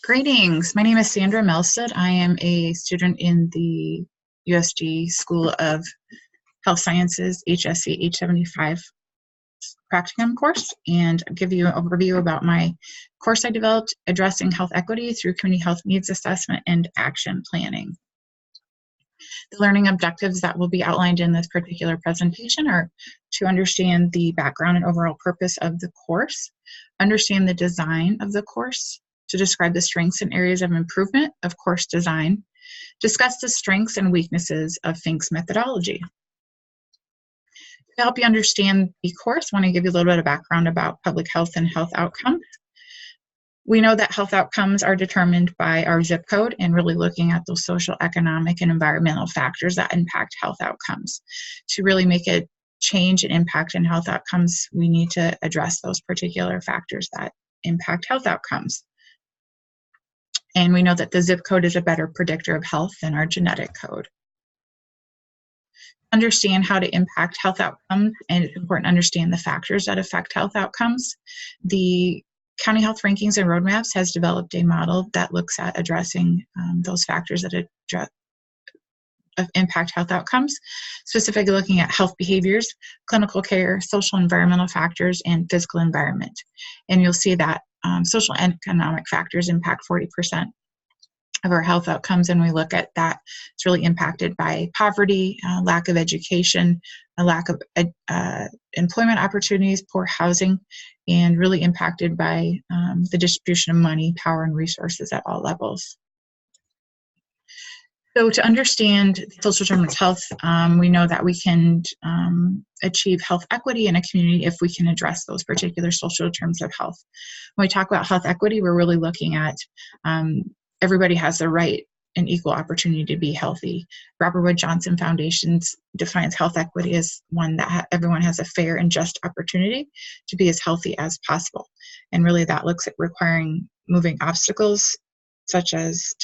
Greetings. My name is Sandra Melstead. I am a student in the USG School of Health Sciences HSC 875 practicum course, and I'll give you an overview about my course I developed addressing health equity through community health needs assessment and action planning. The learning objectives that will be outlined in this particular presentation are to understand the background and overall purpose of the course, understand the design of the course, to describe the strengths and areas of improvement of course design, discuss the strengths and weaknesses of Fink's methodology. To help you understand the course, I want to give you a little bit of background about public health and health outcomes. We know that health outcomes are determined by our zip code and really looking at those social, economic, and environmental factors that impact health outcomes. To really make a change and impact in health outcomes, we need to address those particular factors that impact health outcomes. And we know that the zip code is a better predictor of health than our genetic code. Understand how to impact health outcomes, and it's important to understand the factors that affect health outcomes. The County Health Rankings and Roadmaps has developed a model that looks at addressing those factors that impact health outcomes, specifically looking at health behaviors, clinical care, social environmental factors, and physical environment. And you'll see that social and economic factors impact 40% of our health outcomes, and we look at that. It's really impacted by poverty, lack of education, a lack of employment opportunities, poor housing, and really impacted by the distribution of money, power, and resources at all levels. So to understand social determinants of health, we know that we can achieve health equity in a community if we can address those particular social determinants of health. When we talk about health equity, we're really looking at everybody has the right and equal opportunity to be healthy. Robert Wood Johnson Foundation defines health equity as one that everyone has a fair and just opportunity to be as healthy as possible. And really that looks at moving obstacles such as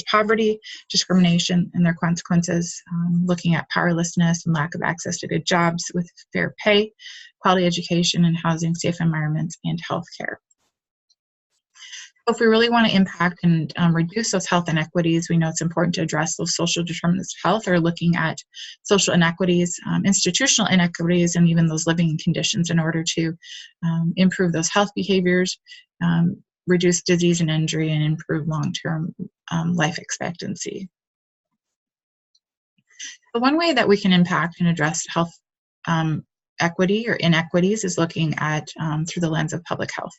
poverty, discrimination, and their consequences, looking at powerlessness and lack of access to good jobs with fair pay, quality education and housing, safe environments, and health care. So if we really want to impact and reduce those health inequities, we know it's important to address those social determinants of health, or looking at social inequities, institutional inequities, and even those living conditions in order to improve those health behaviors, reduce disease and injury, and improve long-term life expectancy. So one way that we can impact and address health equity or inequities is looking at through the lens of public health.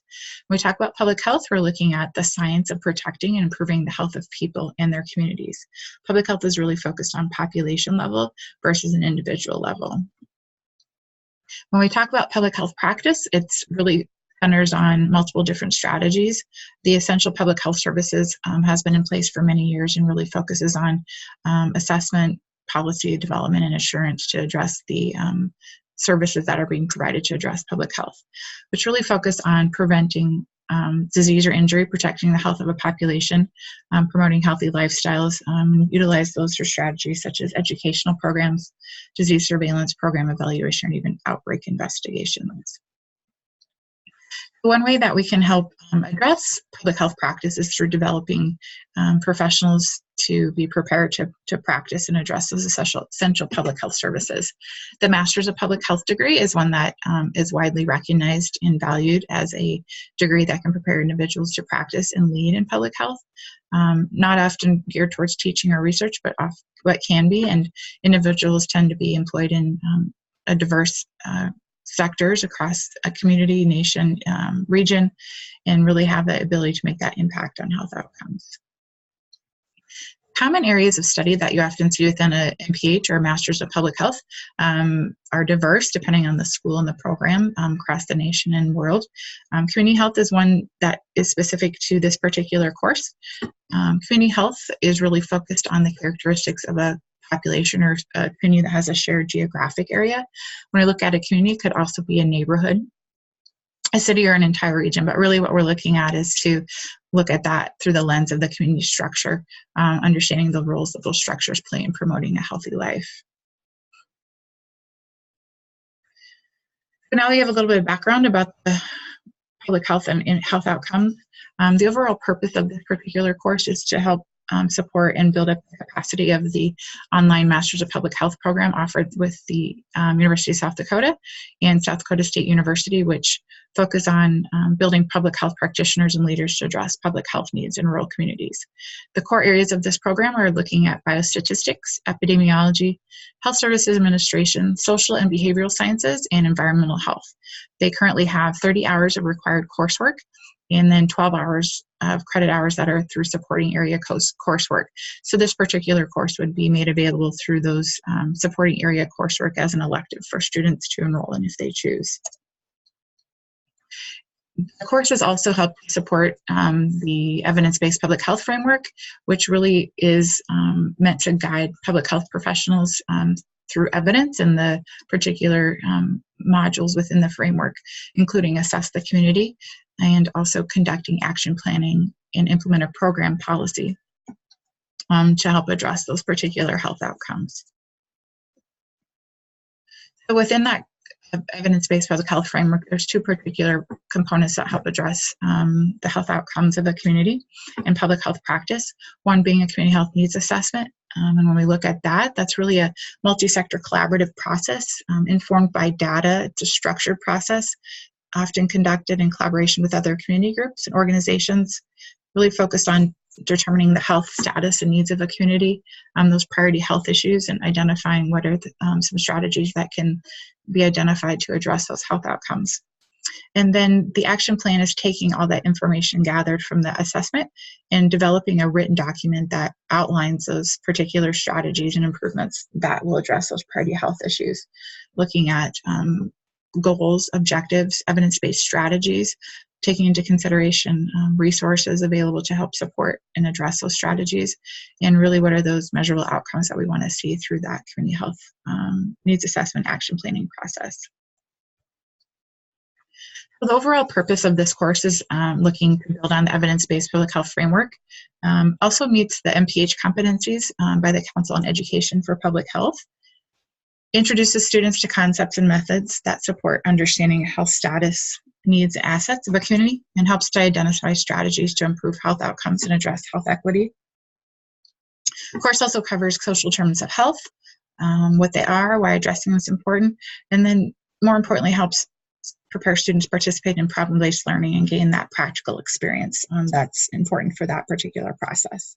When we talk about public health, we're looking at the science of protecting and improving the health of people and their communities. Public health is really focused on population level versus an individual level. When we talk about public health practice, it's really centers on multiple different strategies. The Essential Public Health Services has been in place for many years and really focuses on assessment, policy development, and assurance to address the services that are being provided to address public health, which really focus on preventing disease or injury, protecting the health of a population, promoting healthy lifestyles, utilize those for strategies such as educational programs, disease surveillance, program evaluation, and even outbreak investigations. One way that we can help address public health practice is through developing professionals to be prepared to practice and address those essential public health services. The Masters of Public Health degree is one that is widely recognized and valued as a degree that can prepare individuals to practice and lead in public health. Not often geared towards teaching or research, but what can be, and individuals tend to be employed in a diverse sectors across a community, nation, region, and really have the ability to make that impact on health outcomes. Common areas of study that you often see within a MPH or a Master's of Public Health are diverse depending on the school and the program across the nation and world. Community health is one that is specific to this particular course. Community health is really focused on the characteristics of a population or a community that has a shared geographic area. When I look at a community, it could also be a neighborhood, a city, or an entire region, but really what we're looking at is to look at that through the lens of the community structure, understanding the roles that those structures play in promoting a healthy life. So now we have a little bit of background about the public health and health outcomes. The overall purpose of this particular course is to help support and build up the capacity of the online Masters of Public Health program offered with the University of South Dakota and South Dakota State University, which focus on building public health practitioners and leaders to address public health needs in rural communities. The core areas of this program are looking at biostatistics, epidemiology, health services administration, social and behavioral sciences, and environmental health. They currently have 30 hours of required coursework and then 12 hours of credit hours that are through supporting area coursework. So this particular course would be made available through those supporting area coursework as an elective for students to enroll in if they choose. The course has also helped support the evidence-based public health framework, which really is meant to guide public health professionals through evidence and the particular modules within the framework, including assess the community and also conducting action planning and implement a program policy to help address those particular health outcomes. So within that evidence-based public health framework, there's two particular components that help address the health outcomes of a community and public health practice, one being a community health needs assessment. And when we look at that, that's really a multi-sector collaborative process informed by data. It's a structured process, often conducted in collaboration with other community groups and organizations, really focused on determining the health status and needs of a community, those priority health issues, and identifying what are some strategies that can be identified to address those health outcomes. And then the action plan is taking all that information gathered from the assessment and developing a written document that outlines those particular strategies and improvements that will address those priority health issues, looking at goals, objectives, evidence-based strategies, taking into consideration resources available to help support and address those strategies, and really what are those measurable outcomes that we want to see through that community health needs assessment action planning process. So the overall purpose of this course is looking to build on the evidence-based public health framework, also meets the MPH competencies by the Council on Education for Public Health, introduces students to concepts and methods that support understanding health status, needs, and assets of a community, and helps to identify strategies to improve health outcomes and address health equity. The course also covers social determinants of health, what they are, why addressing them is important, and then more importantly helps prepare students to participate in problem-based learning and gain that practical experience that's important for that particular process.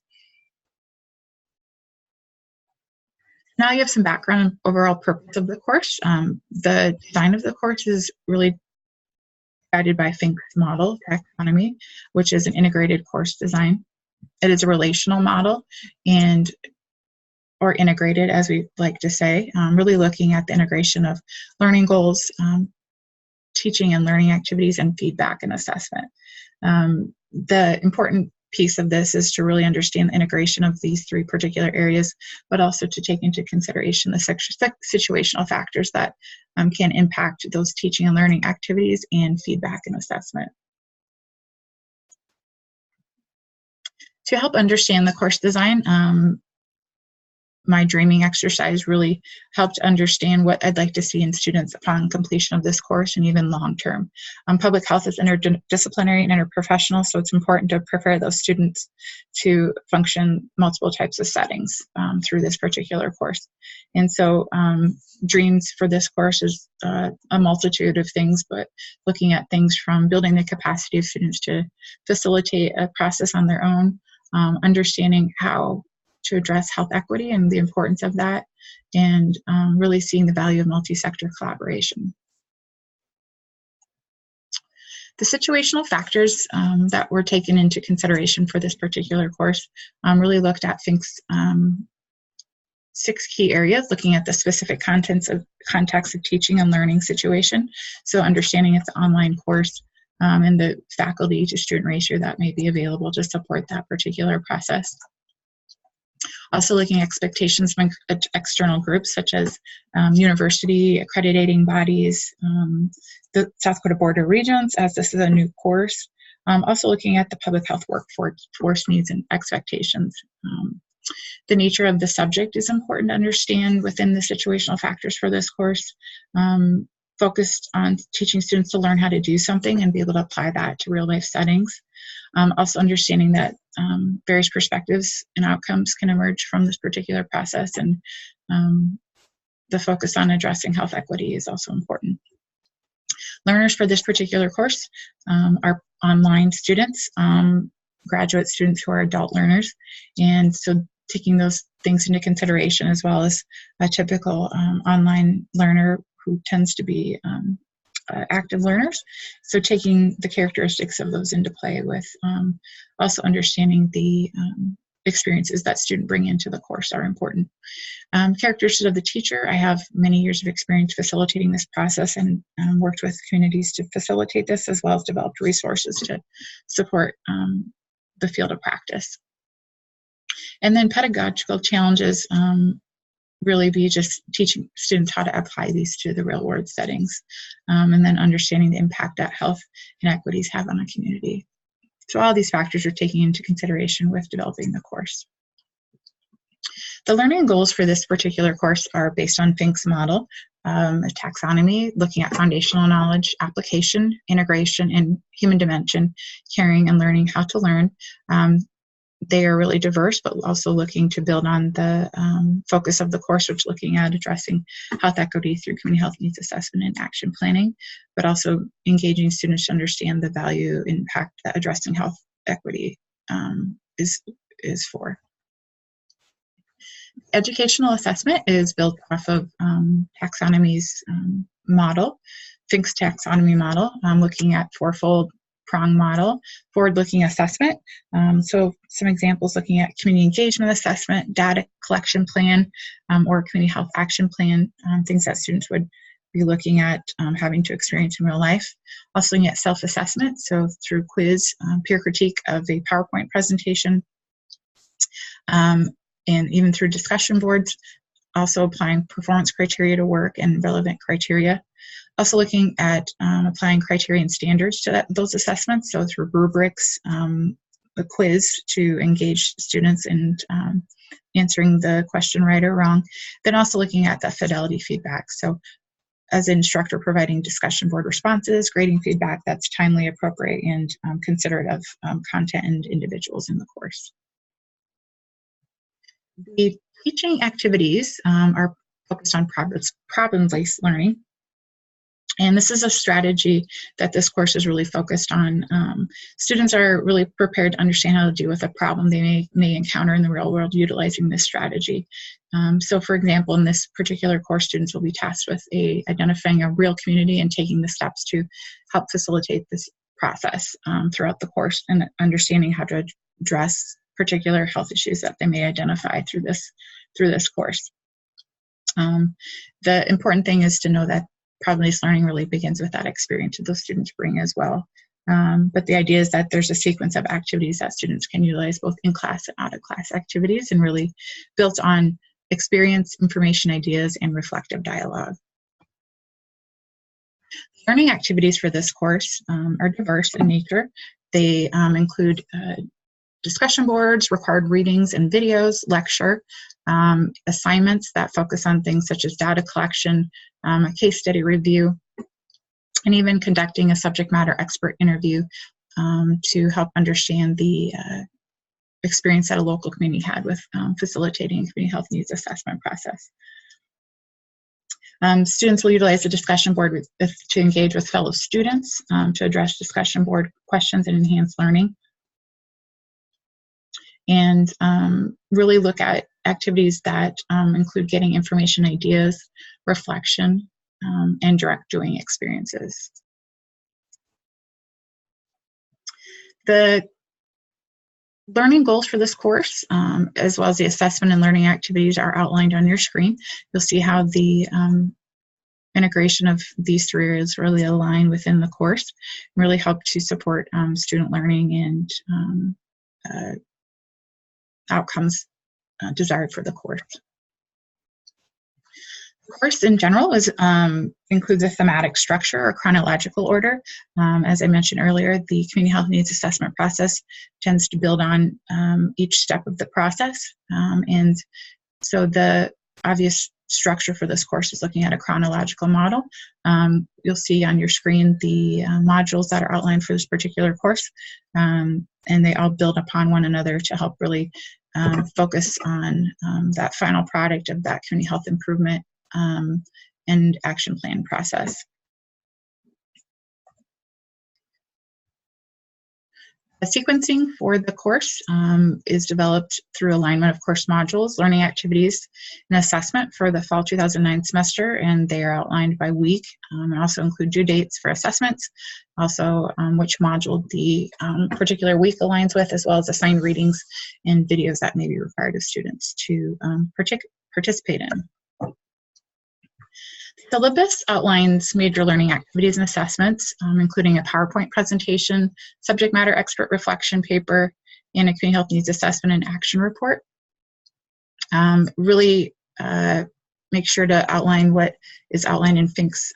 Now you have some background on overall purpose of the course. The design of the course is really guided by Fink's model, taxonomy, which is an integrated course design. It is a relational model or integrated, as we like to say, really looking at the integration of learning goals, teaching and learning activities, and feedback and assessment. The important piece of this is to really understand the integration of these three particular areas, but also to take into consideration the situational factors that can impact those teaching and learning activities and feedback and assessment. To help understand the course design, my dreaming exercise really helped understand what I'd like to see in students upon completion of this course and even long term. Public health is interdisciplinary and interprofessional, so it's important to prepare those students to function multiple types of settings through this particular course. And so dreams for this course is a multitude of things, but looking at things from building the capacity of students to facilitate a process on their own, understanding how to address health equity and the importance of that, and really seeing the value of multi-sector collaboration. The situational factors that were taken into consideration for this particular course really looked at Fink's 6 key areas, looking at the specific context of teaching and learning situation. So understanding it's an online course and the faculty to student ratio that may be available to support that particular process. Also looking at expectations from external groups such as university accrediting bodies, the South Dakota Board of Regents, as this is a new course. Also looking at the public health workforce needs and expectations. The nature of the subject is important to understand within the situational factors for this course. focused on teaching students to learn how to do something and be able to apply that to real life settings. Also understanding that various perspectives and outcomes can emerge from this particular process, and the focus on addressing health equity is also important. Learners for this particular course are online students, graduate students who are adult learners, and so taking those things into consideration, as well as a typical online learner who tends to be active learners. So taking the characteristics of those into play, with also understanding the experiences that students bring into the course are important. Characteristics of the teacher: I have many years of experience facilitating this process, and worked with communities to facilitate this, as well as developed resources to support the field of practice. And then pedagogical challenges really be just teaching students how to apply these to the real world settings, and then understanding the impact that health inequities have on a community. So all these factors are taken into consideration with developing the course. The learning goals for this particular course are based on Fink's model, a taxonomy, looking at foundational knowledge, application, integration, and human dimension, caring and learning how to learn. They are really diverse, but also looking to build on the focus of the course, which is looking at addressing health equity through community health needs assessment and action planning, but also engaging students to understand the value impact that addressing health equity is for. Educational assessment is built off of taxonomy's model, Fink's taxonomy model, looking at fourfold prong model, forward-looking assessment. So some examples looking at community engagement assessment, data collection plan, or community health action plan, things that students would be looking at having to experience in real life. Also looking at self-assessment, so through quiz, peer critique of a PowerPoint presentation, and even through discussion boards, also applying performance criteria to work and relevant criteria. Also looking at applying criteria and standards to those assessments, so through rubrics, a quiz to engage students in answering the question right or wrong. Then also looking at the fidelity feedback, so as an instructor providing discussion board responses, grading feedback that's timely, appropriate, and considerate of content and individuals in the course. The teaching activities are focused on problem-based learning. And this is a strategy that this course is really focused on. Students are really prepared to understand how to deal with a problem they may encounter in the real world utilizing this strategy. So for example, in this particular course, students will be tasked with identifying a real community and taking the steps to help facilitate this process throughout the course, and understanding how to address particular health issues that they may identify through this course. The important thing is to know that problem-based learning really begins with that experience that those students bring as well. But the idea is that there's a sequence of activities that students can utilize both in class and out of class activities, and really built on experience, information, ideas, and reflective dialogue. Learning activities for this course are diverse in nature. They include discussion boards, required readings and videos, lecture, assignments that focus on things such as data collection, a case study review, and even conducting a subject matter expert interview to help understand the experience that a local community had with facilitating a community health needs assessment process. Students will utilize the discussion board to engage with fellow students to address discussion board questions and enhance learning. And really look at activities that include getting information, ideas, reflection, and direct doing experiences. The learning goals for this course, as well as the assessment and learning activities, are outlined on your screen. You'll see how the integration of these three areas really align within the course, really help to support student learning and outcomes desired for the course. The course in general includes a thematic structure or chronological order. As I mentioned earlier, the community health needs assessment process tends to build on each step of the process. And so the obvious structure for this course is looking at a chronological model. You'll see on your screen the modules that are outlined for this particular course, and they all build upon one another to help really focus on that final product of that community health improvement and action plan process. The sequencing for the course is developed through alignment of course modules, learning activities, and assessment for the fall 2009 semester, and they are outlined by week and also include due dates for assessments, also which module the particular week aligns with, as well as assigned readings and videos that may be required of students to participate in. The syllabus outlines major learning activities and assessments, including a PowerPoint presentation, subject matter expert reflection paper, and a community health needs assessment and action report. Really make sure to outline what is outlined in Fink's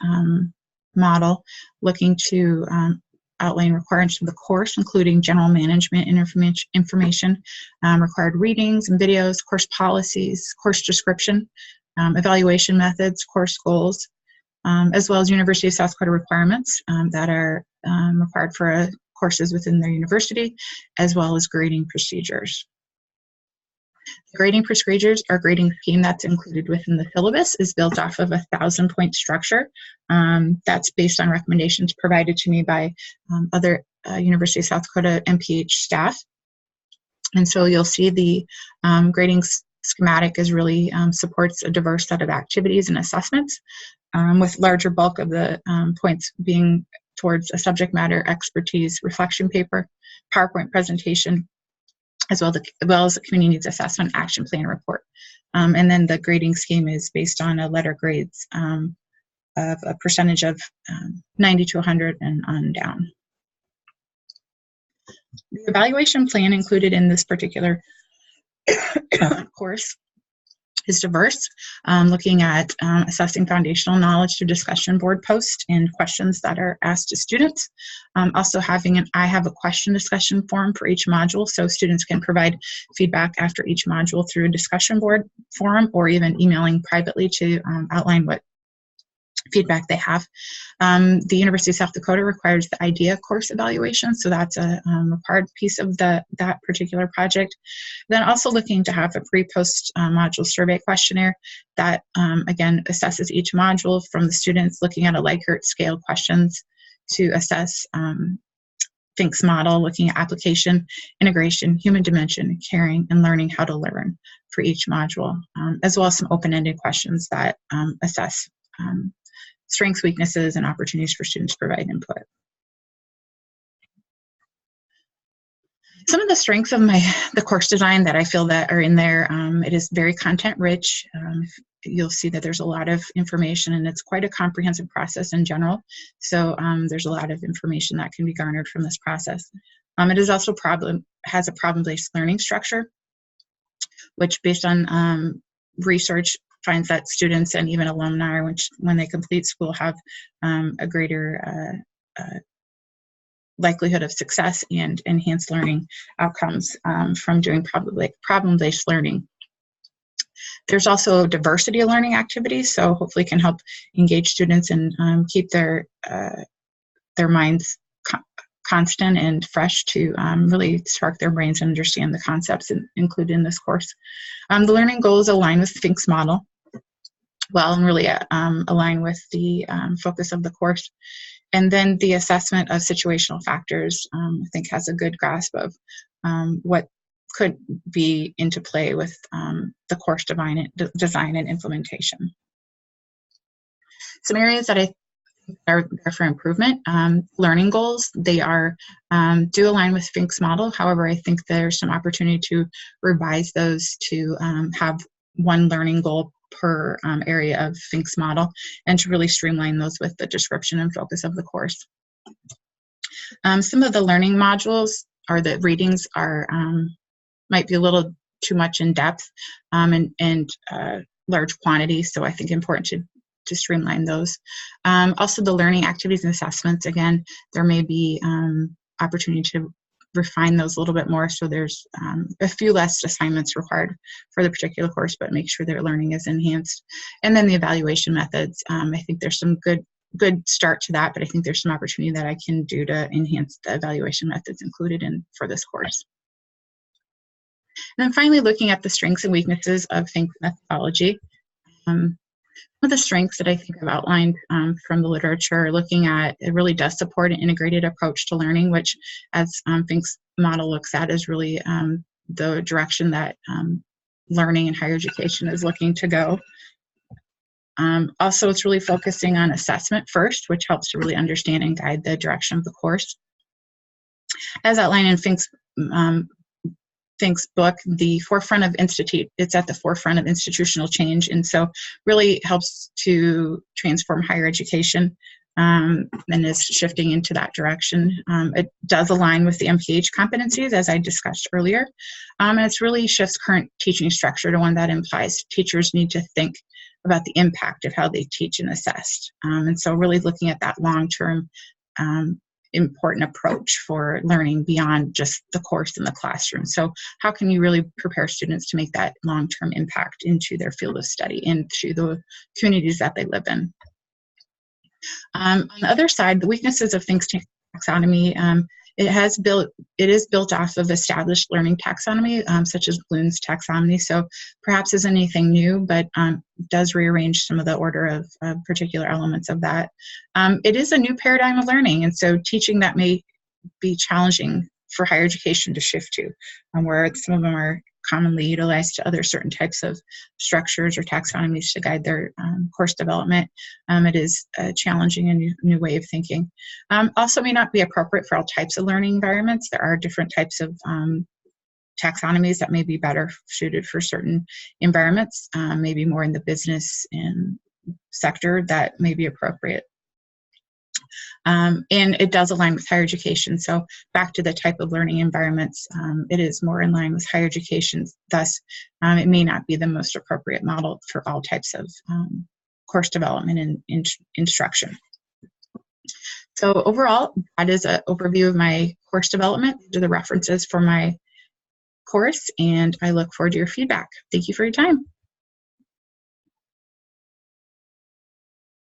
model, looking to outline requirements for the course, including general management and information, required readings and videos, course policies, course description, evaluation methods, course goals, as well as University of South Dakota requirements that are required for courses within their university, as well as grading procedures. The grading procedures or grading scheme that's included within the syllabus is built off of a 1,000-point structure that's based on recommendations provided to me by other University of South Dakota MPH staff. And so you'll see the grading schematic is really supports a diverse set of activities and assessments, with larger bulk of the points being towards a subject matter expertise reflection paper, PowerPoint presentation, as well as a community needs assessment action plan report. And then the grading scheme is based on a letter grades of a percentage of 90 to 100 and on down. The evaluation plan included in this particular course is diverse, looking at assessing foundational knowledge through discussion board posts and questions that are asked to students. Also having I have a question discussion forum for each module, so students can provide feedback after each module through a discussion board forum, or even emailing privately to outline what feedback they have. The University of South Dakota requires the IDEA course evaluation, so that's a required piece of that particular project. Then also looking to have a pre-post module survey questionnaire that, again, assesses each module from the students, looking at a Likert scale questions to assess Fink's model, looking at application, integration, human dimension, caring, and learning how to learn for each module, as well as some open-ended questions that assess strengths, weaknesses, and opportunities for students to provide input. Some of the strengths of the course design that I feel that are in there, it is very content rich. You'll see that there's a lot of information, and it's quite a comprehensive process in general. So there's a lot of information that can be garnered from this process. It is also has a problem-based learning structure, which based on research finds that students and even alumni, which when they complete school, have a greater likelihood of success and enhanced learning outcomes from doing problem-based learning. There's also diversity of learning activities, so hopefully can help engage students and keep their minds constant and fresh to really spark their brains and understand the concepts included in this course. The learning goals align with Fink's model well and really align with the focus of the course. And then the assessment of situational factors, I think, has a good grasp of what could be into play with the course design and implementation. Some areas that I think are there for improvement, learning goals, they are do align with Fink's model. However, I think there's some opportunity to revise those to have one learning goal per area of Fink's model, and to really streamline those with the description and focus of the course. Some of the learning modules or the readings are might be a little too much in depth and large quantity, so I think important to streamline those. Also the learning activities and assessments, again, there may be opportunity to refine those a little bit more, so there's a few less assignments required for the particular course, but make sure their learning is enhanced. And then the evaluation methods, I think there's some good start to that, but I think there's some opportunity that I can do to enhance the evaluation methods included in for this course. And then finally, looking at the strengths and weaknesses of Think methodology. One of the strengths that I think I've outlined from the literature, looking at it really does support an integrated approach to learning, which, as Think's model looks at, is really the direction that learning in higher education is looking to go. Also, it's really focusing on assessment first, which helps to really understand and guide the direction of the course. As outlined in Think's book, it's at the forefront of institutional change, and so really helps to transform higher education and is shifting into that direction. It does align with the MPH competencies, as I discussed earlier, and it really shifts current teaching structure to one that implies teachers need to think about the impact of how they teach and assess. And so really looking at that long-term important approach for learning beyond just the course in the classroom. So how can you really prepare students to make that long-term impact into their field of study and to the communities that they live in? On the other side, the weaknesses of Think's taxonomy, it is built off of established learning taxonomy, such as Bloom's taxonomy. So perhaps isn't anything new, but does rearrange some of the order of particular elements of that. It is a new paradigm of learning, and so teaching that may be challenging for higher education to shift to, where some of them are commonly utilized to other certain types of structures or taxonomies to guide their course development. It is a challenging and new way of thinking. Also may not be appropriate for all types of learning environments. There are different types of taxonomies that may be better suited for certain environments, maybe more in the business and sector that may be appropriate. And it does align with higher education. So back to the type of learning environments, it is more in line with higher education. Thus, it may not be the most appropriate model for all types of course development and instruction. So overall, that is an overview of my course development. These are the references for my course, and I look forward to your feedback. Thank you for your time.